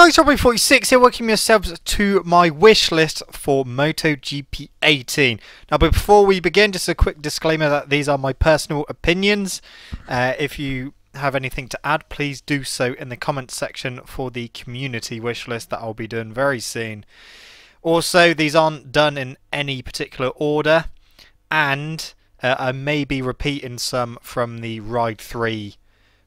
guys, Robbie46 here, welcome yourselves to my wish list for MotoGP 18. Now, but before we begin, just a quick disclaimer that these are my personal opinions. If you have anything to add, please do so in the comments section for the community wish list that I'll be doing very soon. Also, these aren't done in any particular order, and I may be repeating some from the Ride 3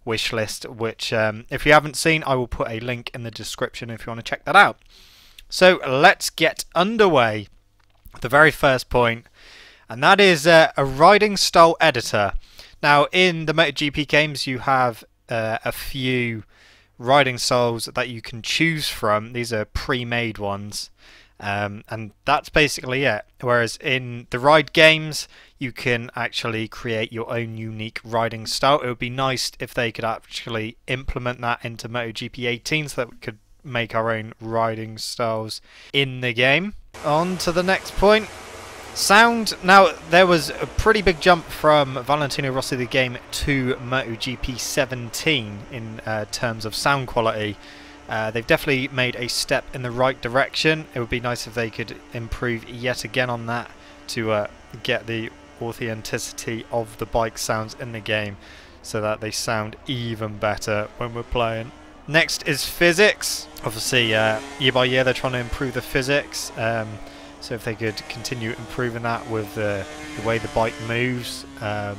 wish list, which if you haven't seen, I will put a link in the description if you want to check that out. So let's get underway. The very first point, and that is a riding style editor. Now, in the MotoGP games, you have a few riding styles that you can choose from. These are pre-made ones, and that's basically it. Whereas in the ride games, you can actually create your own unique riding style. It would be nice if they could actually implement that into MotoGP 18 so that we could make our own riding styles in the game. On to the next point. Sound. Now, there was a pretty big jump from Valentino Rossi the game to MotoGP 17 in terms of sound quality. They've definitely made a step in the right direction. It would be nice if they could improve yet again on that to get the authenticity of the bike sounds in the game so that they sound even better when we're playing. Next is physics. Obviously, year by year they're trying to improve the physics. So if they could continue improving that with the way the bike moves, on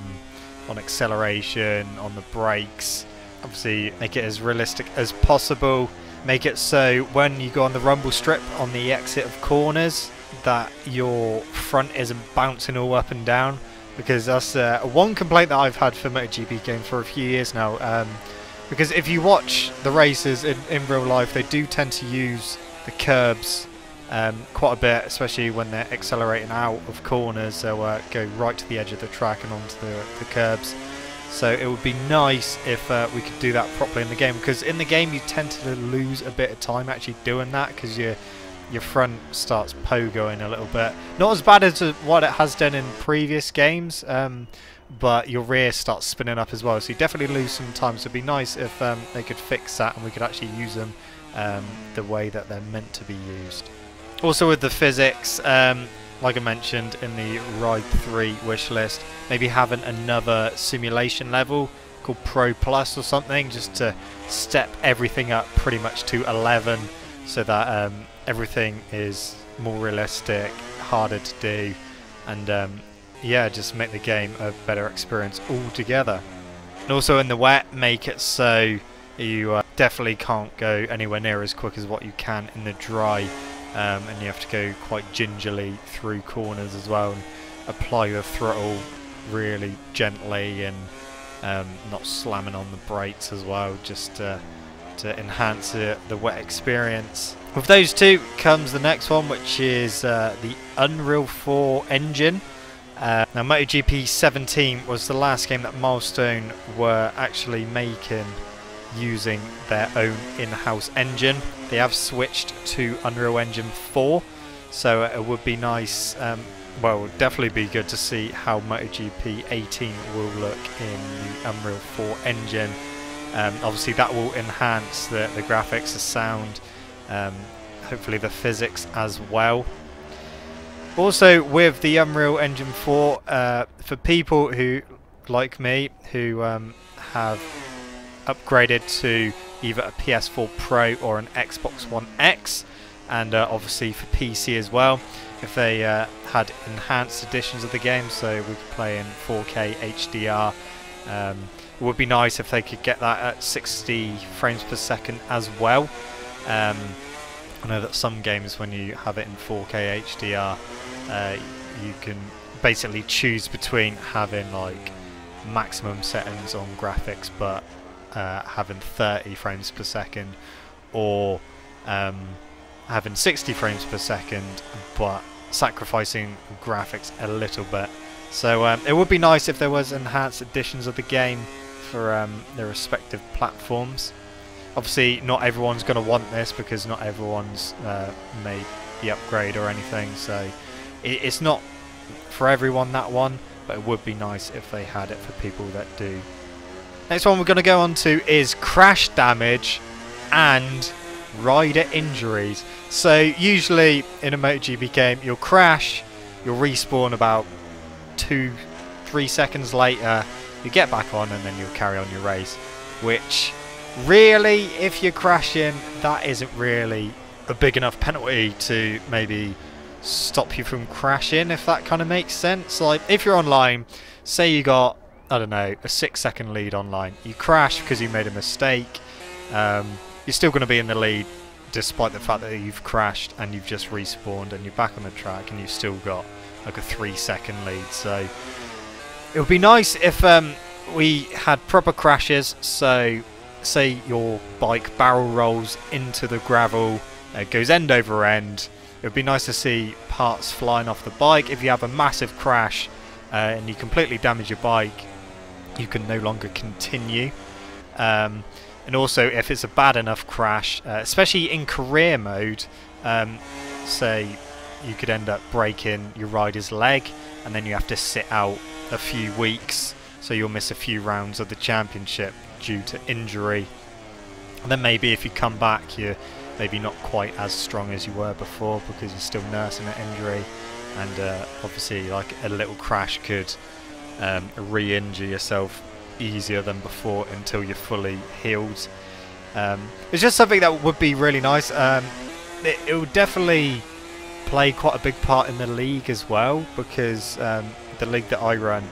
acceleration, on the brakes, obviously make it as realistic as possible. Make it so when you go on the rumble strip on the exit of corners that your front isn't bouncing all up and down, because that's one complaint that I've had for MotoGP games for a few years now. Because if you watch the races in real life, they do tend to use the curbs quite a bit, especially when they're accelerating out of corners. They'll go right to the edge of the track and onto the curbs. So it would be nice if we could do that properly in the game, because in the game you tend to lose a bit of time actually doing that, because your front starts pogoing a little bit. Not as bad as what it has done in previous games, but your rear starts spinning up as well. So you definitely lose some time. So it'd be nice if they could fix that and we could actually use them the way that they're meant to be used. Also with the physics, like I mentioned in the Ride 3 wish list, maybe having another simulation level called Pro Plus or something, just to step everything up pretty much to 11 so that everything is more realistic, harder to do, and yeah, just make the game a better experience altogether. And also in the wet, make it so you definitely can't go anywhere near as quick as what you can in the dry. And you have to go quite gingerly through corners as well, and apply your throttle really gently, and not slamming on the brakes as well, just to enhance the wet experience. With those two comes the next one, which is the Unreal 4 engine. Now, MotoGP 17 was the last game that Milestone were actually making using their own in-house engine. They have switched to Unreal Engine 4, so it would be nice, well, it would definitely be good to see how MotoGP 18 will look in the Unreal 4 engine. Obviously that will enhance the graphics, the sound, hopefully the physics as well. Also with the Unreal Engine 4, for people who, like me, who have upgraded to either a PS4 Pro or an Xbox One X, and obviously for PC as well, if they had enhanced editions of the game so we could play in 4K HDR, it would be nice if they could get that at 60 frames per second as well. I know that some games, when you have it in 4K HDR, you can basically choose between having like maximum settings on graphics but having 30 frames per second, or having 60 frames per second but sacrificing graphics a little bit. So it would be nice if there was enhanced editions of the game for their respective platforms. Obviously not everyone's going to want this, because not everyone's made the upgrade or anything, so it's not for everyone, that one, but it would be nice if they had it for people that do. Next one we're going to go on to is crash damage and rider injuries. So usually in a MotoGP game, you'll crash, you'll respawn about 2-3 seconds later, you get back on, and then you'll carry on your race. Which really, if you're crashing, that isn't really a big enough penalty to maybe stop you from crashing, if that kind of makes sense. Like if you're online, say you got, I don't know, a 6-second lead online, you crash because you made a mistake, you're still going to be in the lead despite the fact that you've crashed and you've just respawned and you're back on the track and you've still got like a 3-second lead. So it would be nice if we had proper crashes. So say your bike barrel rolls into the gravel, it goes end over end. It would be nice to see parts flying off the bike. If you have a massive crash and you completely damage your bike, you can no longer continue. And also, if it's a bad enough crash, especially in career mode, say you could end up breaking your rider's leg, and then you have to sit out a few weeks, so you'll miss a few rounds of the championship due to injury. And then maybe if you come back, you're maybe not quite as strong as you were before because you're still nursing an injury, and obviously like a little crash could re-injure yourself easier than before until you're fully healed. It's just something that would be really nice. It would definitely play quite a big part in the league as well, because the league that I run,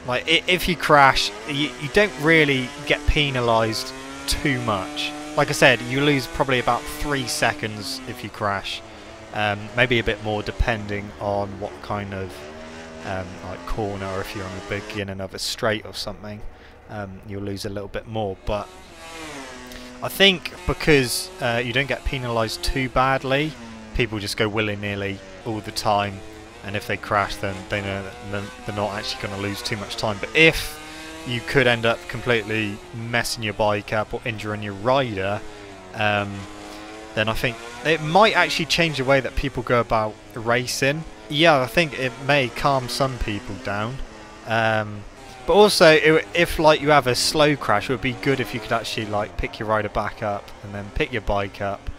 like if you crash, you don't really get penalised too much. Like I said, you lose probably about 3 seconds if you crash, maybe a bit more depending on what kind of like corner, or if you're on the beginning of a straight or something, you'll lose a little bit more. But I think because you don't get penalised too badly, people just go willy-nilly all the time, and if they crash, then they know that they're not actually going to lose too much time. But if you could end up completely messing your bike up or injuring your rider, then I think it might actually change the way that people go about racing. Yeah, I think it may calm some people down. But also, if like you have a slow crash, it would be good if you could actually like pick your rider back up and then pick your bike up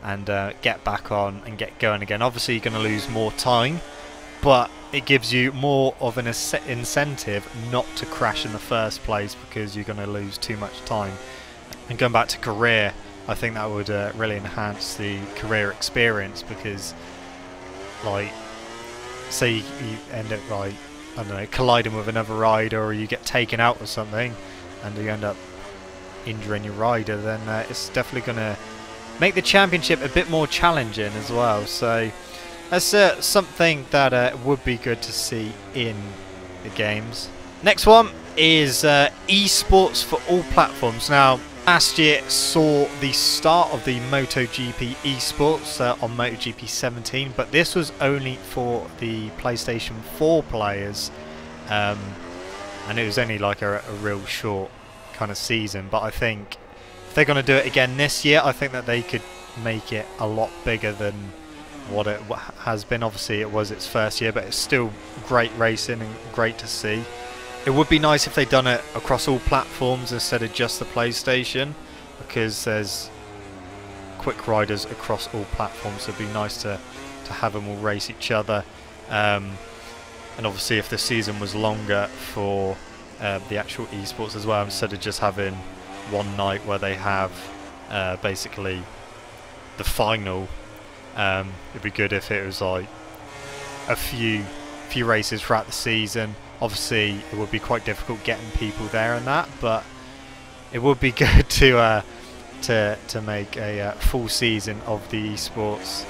and get back on and get going again. Obviously, you're going to lose more time, but it gives you more of an incentive not to crash in the first place because you're going to lose too much time. And going back to career, I think that would really enhance the career experience, because like say you end up like, I don't know, colliding with another rider, or you get taken out or something and you end up injuring your rider, then it's definitely going to make the championship a bit more challenging as well. So that's something that would be good to see in the games. Next one is eSports for all platforms. Now, last year saw the start of the MotoGP eSports on MotoGP 17, but this was only for the PlayStation 4 players, and it was only like a real short kind of season. But I think if they're going to do it again this year, I think that they could make it a lot bigger than what it has been. Obviously it was its first year, but it's still great racing and great to see. It would be nice if they'd done it across all platforms instead of just the PlayStation, because there's quick riders across all platforms, so it'd be nice to have them all race each other. And obviously if the season was longer for the actual esports as well, instead of just having one night where they have basically the final, it'd be good if it was like a few races throughout the season. Obviously it would be quite difficult getting people there and that, but it would be good to make a full season of the esports.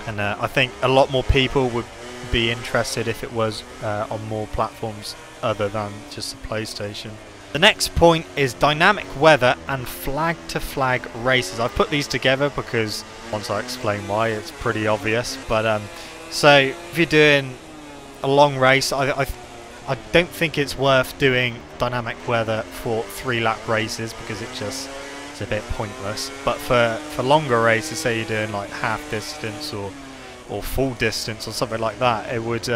And I think a lot more people would be interested if it was on more platforms other than just the PlayStation. The next point is dynamic weather and flag to flag races. I've put these together because once I explain why, it's pretty obvious. But so if you're doing a long race, I don't think it's worth doing dynamic weather for 3-lap races, because it's a bit pointless. But for longer races, say you're doing like half distance or full distance or something like that, it would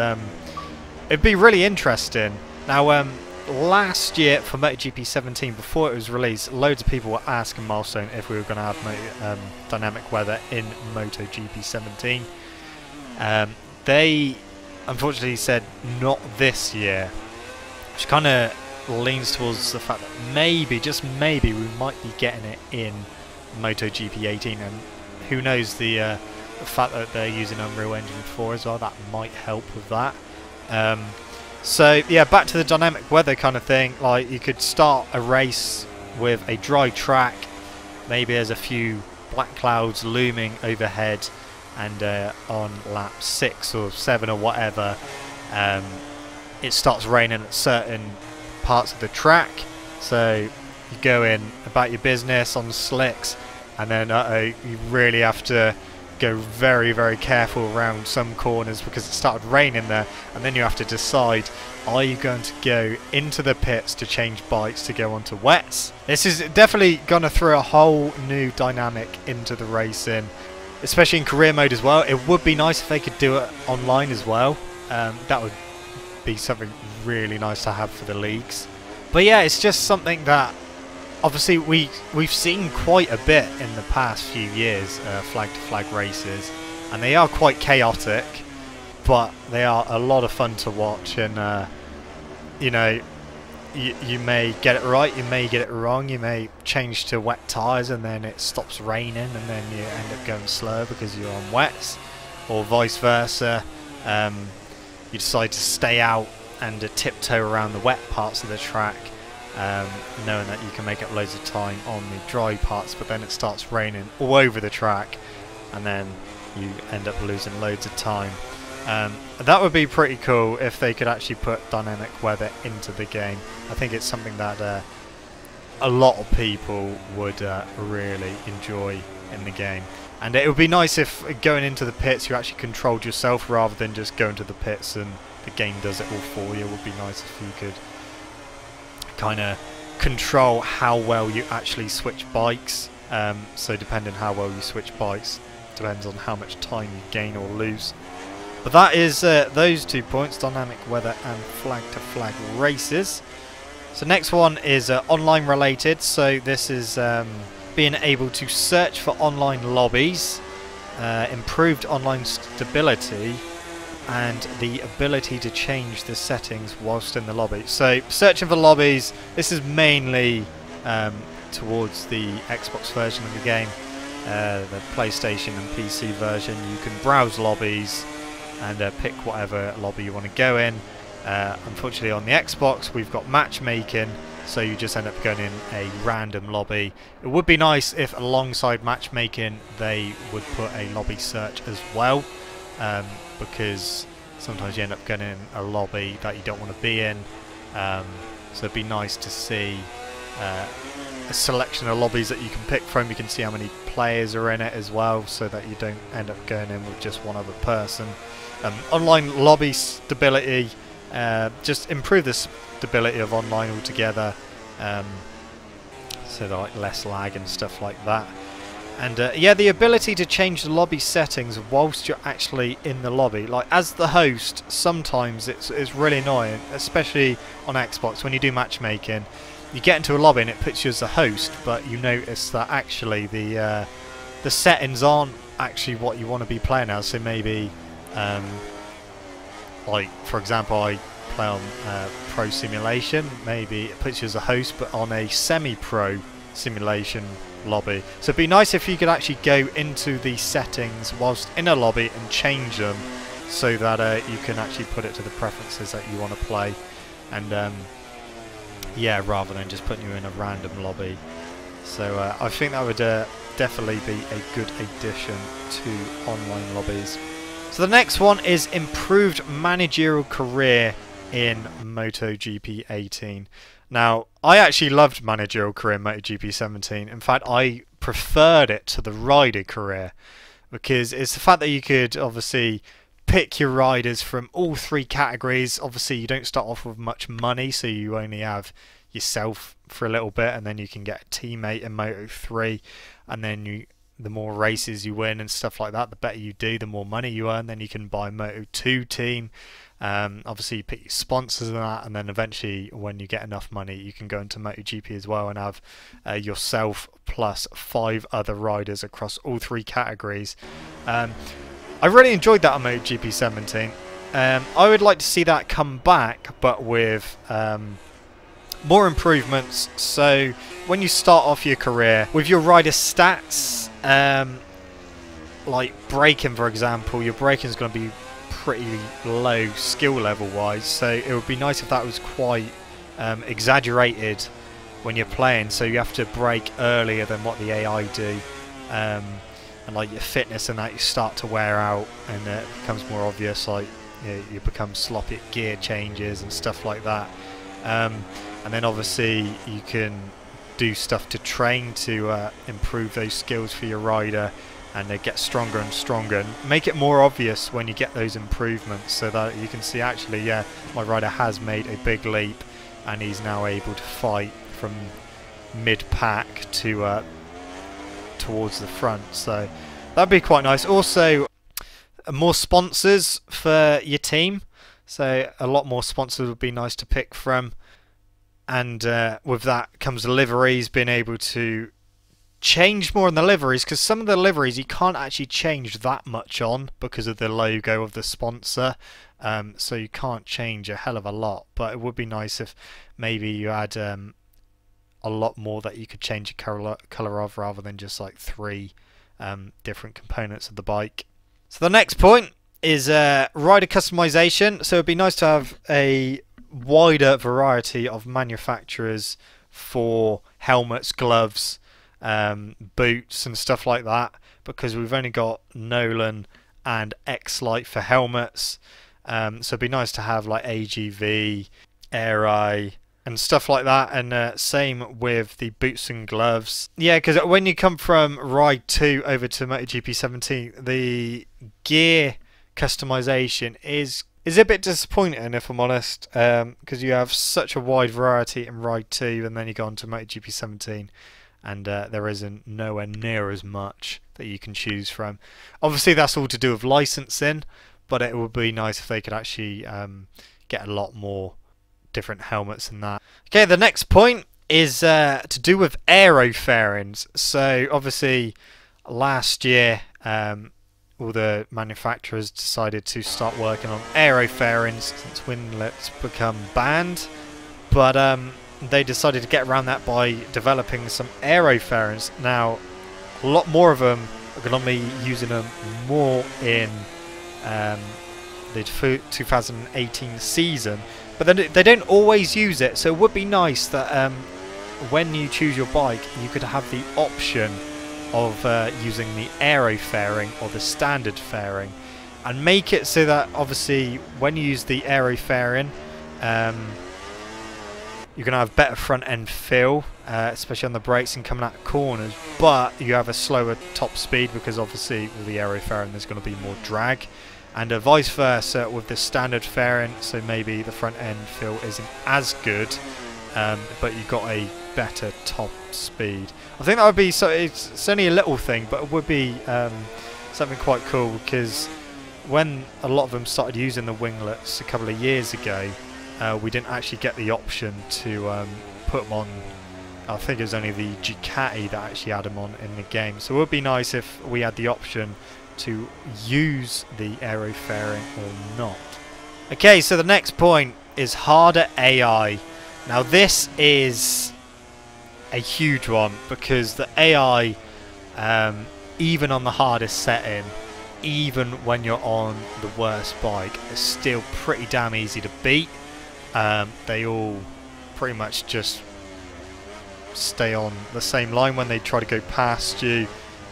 it'd be really interesting. Now last year for MotoGP 17, before it was released, loads of people were asking Milestone if we were going to have dynamic weather in MotoGP 17. They unfortunately said not this year, which kind of leans towards the fact that maybe, just maybe, we might be getting it in MotoGP 18, and who knows, the fact that they're using Unreal Engine 4 as well, that might help with that. So yeah, back to the dynamic weather kind of thing. Like, you could start a race with a dry track, maybe there's a few black clouds looming overhead, and on lap 6 or 7 or whatever, it starts raining at certain parts of the track, so you go in about your business on slicks, and then you really have to go very, very careful around some corners because it started raining there, and then you have to decide, are you going to go into the pits to change bikes to go onto wets? This is definitely going to throw a whole new dynamic into the racing, especially in career mode as well. It would be nice if they could do it online as well. That would be something really nice to have for the leagues. But yeah, it's just something that obviously we've seen quite a bit in the past few years, flag to flag races, and they are quite chaotic, but they are a lot of fun to watch. And you know, you may get it right, you may get it wrong, you may change to wet tyres and then it stops raining and then you end up going slower because you're on wets, or vice versa. You decide to stay out and tiptoe around the wet parts of the track, knowing that you can make up loads of time on the dry parts, but then it starts raining all over the track and then you end up losing loads of time. That would be pretty cool if they could actually put dynamic weather into the game. I think it's something that a lot of people would really enjoy in the game. And it would be nice if going into the pits you actually controlled yourself rather than just going to the pits and the game does it all for you. It would be nice if you could kind of control how well you actually switch bikes. So depending how well you switch bikes depends on how much time you gain or lose. But that is those 2 points, dynamic weather and flag to flag races. So next one is online related. So this is being able to search for online lobbies, improved online stability, and the ability to change the settings whilst in the lobby. So searching for lobbies, this is mainly towards the Xbox version of the game, the PlayStation and PC version. You can browse lobbies and pick whatever lobby you want to go in. Unfortunately on the Xbox we've got matchmaking, so you just end up going in a random lobby. It would be nice if alongside matchmaking they would put a lobby search as well, because sometimes you end up going in a lobby that you don't want to be in. So it'd be nice to see a selection of lobbies that you can pick from. You can see how many players are in it as well, so that you don't end up going in with just one other person. Online lobby stability, just improve the stability of online altogether, so like less lag and stuff like that. And yeah, the ability to change the lobby settings whilst you're actually in the lobby. Like, as the host, sometimes it's really annoying, especially on Xbox when you do matchmaking. You get into a lobby and it puts you as the host, but you notice that actually the settings aren't actually what you want to be playing as. So maybe, like for example, I play on Pro Simulation. Maybe it puts you as a host, but on a semi-pro simulation lobby. So it'd be nice if you could actually go into the settings whilst in a lobby and change them, so that you can actually put it to the preferences that you want to play. And yeah, rather than just putting you in a random lobby. So I think that would definitely be a good addition to online lobbies. So the next one is improved managerial career in MotoGP 18. Now, I actually loved managerial career in MotoGP 17. In fact, I preferred it to the rider career, because it's the fact that you could obviously pick your riders from all 3 categories. Obviously, you don't start off with much money, so you only have yourself for a little bit, and then you can get a teammate in Moto 3, and then you the more races you win and stuff like that, the better you do, the more money you earn. Then you can buy a Moto2 team. Obviously you pick your sponsors and that, and then eventually when you get enough money you can go into MotoGP as well and have yourself plus 5 other riders across all 3 categories. I really enjoyed that on MotoGP 17. I would like to see that come back, but with more improvements. So when you start off your career with your rider stats, like braking for example, your braking is going to be pretty low skill level wise, so it would be nice if that was quite exaggerated when you're playing, so you have to brake earlier than what the AI do, and like your fitness and that, you start to wear out and it becomes more obvious, like you become sloppy at gear changes and stuff like that, and then obviously you can do stuff to train to improve those skills for your rider, and they get stronger and stronger, and make it more obvious when you get those improvements, so that you can see actually, yeah, my rider has made a big leap and he's now able to fight from mid-pack to towards the front. So that'd be quite nice. Also, more sponsors for your team, so a lot more sponsors would be nice to pick from, and with that comes liveries, being able to change more on the liveries, because some of the liveries you can't actually change that much on because of the logo of the sponsor, so you can't change a hell of a lot, but it would be nice if maybe you had a lot more that you could change the colour of, rather than just like 3 different components of the bike. So the next point is rider customization. So it'd be nice to have a wider variety of manufacturers for helmets, gloves, boots and stuff like that, because we've only got Nolan and X-Lite for helmets, so it'd be nice to have like AGV, Aerofair and stuff like that, and same with the boots and gloves. Yeah, because when you come from Ride 2 over to MotoGP 17, the gear customization is a bit disappointing, if I'm honest, because you have such a wide variety in Ride 2, and then you go on to MotoGP 17 and there isn't nowhere near as much that you can choose from. Obviously that's all to do with licensing, but it would be nice if they could actually get a lot more different helmets than that. Okay, the next point is to do with aerofairings. So obviously last year all the manufacturers decided to start working on aerofairings since winglets become banned, but they decided to get around that by developing some aerofairings. Now, a lot more of them are going to be using them more in the 2018 season, but then they don't always use it, so it would be nice that when you choose your bike you could have the option of using the aerofairing or the standard fairing, and make it so that obviously when you use the aerofairing you're going to have better front end feel, especially on the brakes and coming out of corners, but you have a slower top speed because obviously with the aerofairing there's going to be more drag, and vice versa with the standard fairing, so maybe the front end feel isn't as good, but you've got a better top speed. I think that would be, so it's only a little thing, but it would be something quite cool, because when a lot of them started using the winglets a couple of years ago, we didn't actually get the option to put them on. I think it was only the Ducati that actually had them on in the game, so it would be nice if we had the option to use the aerofairing or not. Okay, so the next point is harder AI. Now this is a huge one, because the AI, even on the hardest setting, even when you're on the worst bike, is still pretty damn easy to beat. They all pretty much just stay on the same line when they try to go past you.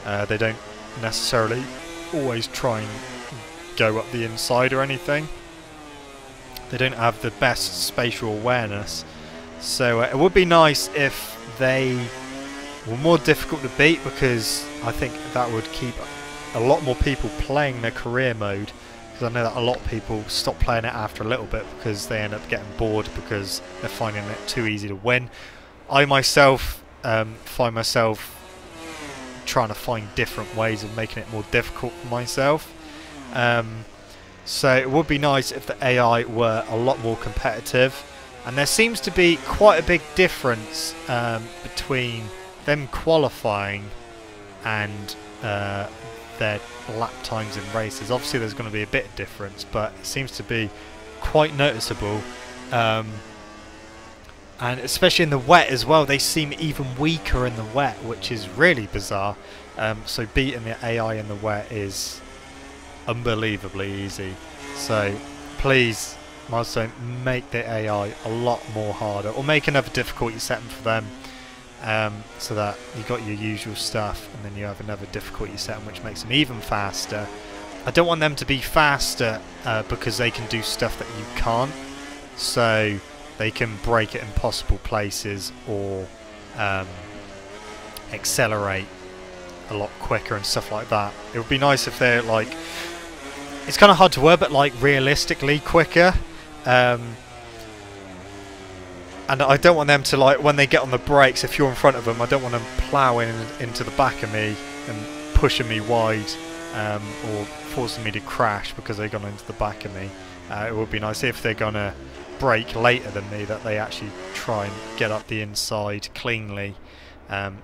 They don't necessarily always try and go up the inside or anything. They don't have the best spatial awareness, so it would be nice if they were more difficult to beat, because I think that would keep a lot more people playing their career mode, because I know that a lot of people stop playing it after a little bit because they end up getting bored because they're finding it too easy to win. I myself find myself trying to find different ways of making it more difficult for myself. So it would be nice if the AI were a lot more competitive, and there seems to be quite a big difference between them qualifying and their lap times in races. Obviously there's going to be a bit of difference, but it seems to be quite noticeable, and especially in the wet as well, they seem even weaker in the wet, which is really bizarre. So beating the AI in the wet is unbelievably easy. So please, Milestone, make the AI a lot more harder, or make another difficulty setting for them, so that you got your usual stuff and then you have another difficulty setting which makes them even faster. I don't want them to be faster because they can do stuff that you can't, so they can brake at impossible places or accelerate a lot quicker and stuff like that. It would be nice if they're like, it's kind of hard to word, but like realistically quicker. And I don't want them to, like, when they get on the brakes, if you're in front of them, I don't want them ploughing into the back of me and pushing me wide, or forcing me to crash because they've gone into the back of me. It would be nice if they're going to brake later than me, that they actually try and get up the inside cleanly,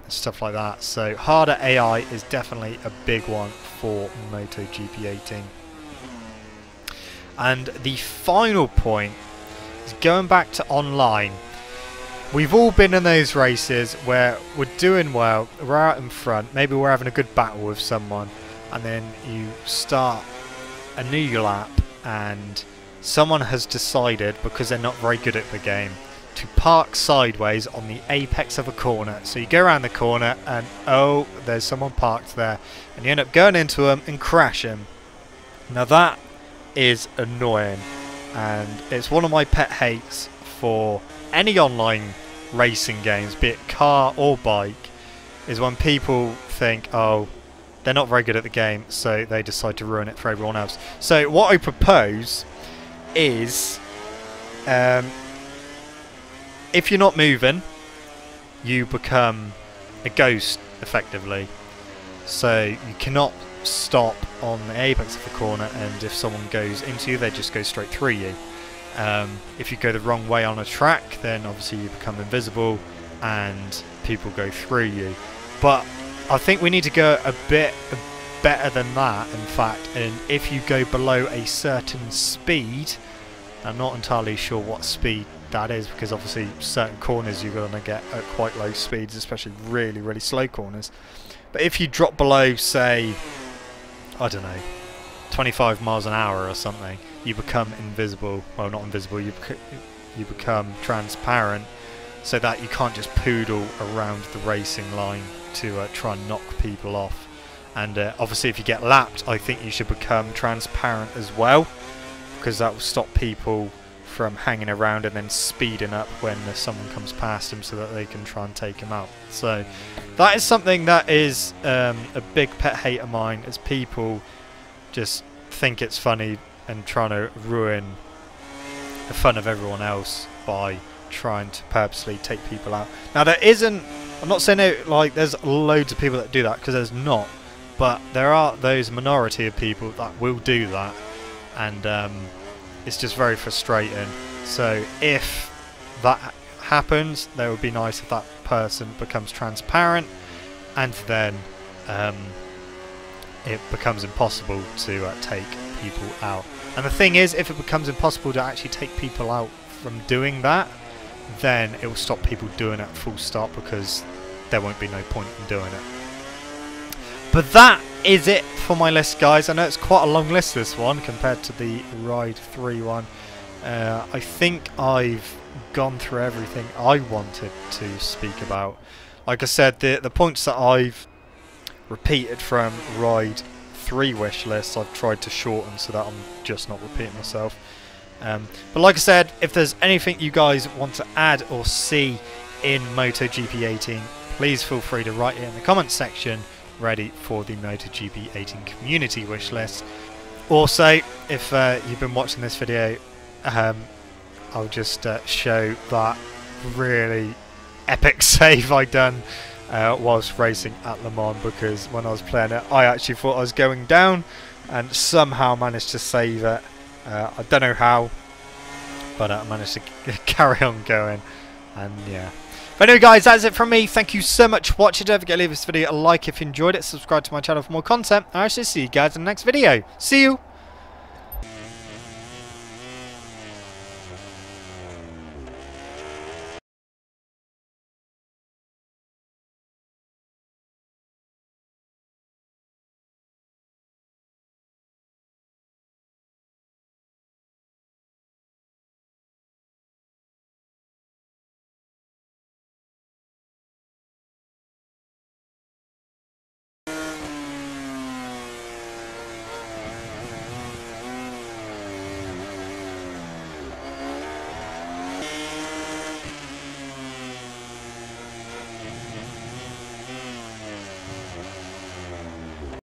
stuff like that. So harder AI is definitely a big one for MotoGP 18. And the final point is going back to online. We've all been in those races where we're doing well, we're out in front, maybe we're having a good battle with someone, and then you start a new lap and someone has decided, because they're not very good at the game, to park sideways on the apex of a corner. So you go around the corner and oh, there's someone parked there, and you end up going into them and crash them. Now that is annoying, and it's one of my pet hates for any online racing games, be it car or bike, is when people think, oh, they're not very good at the game, so they decide to ruin it for everyone else. So what I propose is, if you're not moving, you become a ghost effectively. So you cannot stop on the apex of the corner, and if someone goes into you, they just go straight through you. If you go the wrong way on a track, then obviously you become invisible and people go through you. But I think we need to go a bit better than that, in fact, and if you go below a certain speed, I'm not entirely sure what speed that is, because obviously certain corners you're going to get at quite low speeds, especially really, really slow corners. But if you drop below, say, I don't know, 25 miles an hour or something, you become invisible. Well, not invisible, you become transparent, so that you can't just poodle around the racing line to try and knock people off. And obviously if you get lapped, I think you should become transparent as well, because that will stop people from hanging around and then speeding up when someone comes past them, so that they can try and take him out. So that is something that is a big pet hate of mine, is people just think it's funny and trying to ruin the fun of everyone else by trying to purposely take people out. Now there isn't, I'm not saying it, like there's loads of people that do that, because there's not, but there are those minority of people that will do that, and it's just very frustrating. So if that happens, it would be nice if that person becomes transparent, and then it becomes impossible to take people out. And the thing is, if it becomes impossible to actually take people out from doing that, then it will stop people doing it full stop, because there won't be no point in doing it. But that is it for my list, guys. I know it's quite a long list, this one, compared to the Ride 3 one. I think I've gone through everything I wanted to speak about. Like I said, the points that I've repeated from Ride 3 wish lists, I've tried to shorten so that I'm just not repeating myself. But like I said, if there's anything you guys want to add or see in MotoGP 18, please feel free to write it in the comments section, ready for the MotoGP 18 community wish list. Also, if you've been watching this video, I'll just show that really epic save I done whilst racing at Le Mans, because when I was playing it I actually thought I was going down and somehow managed to save it. I don't know how, but I managed to carry on going, and yeah. But anyway guys, that's it from me. Thank you so much for watching. Don't forget to leave this video a like if you enjoyed it, subscribe to my channel for more content, and I shall see you guys in the next video. See you!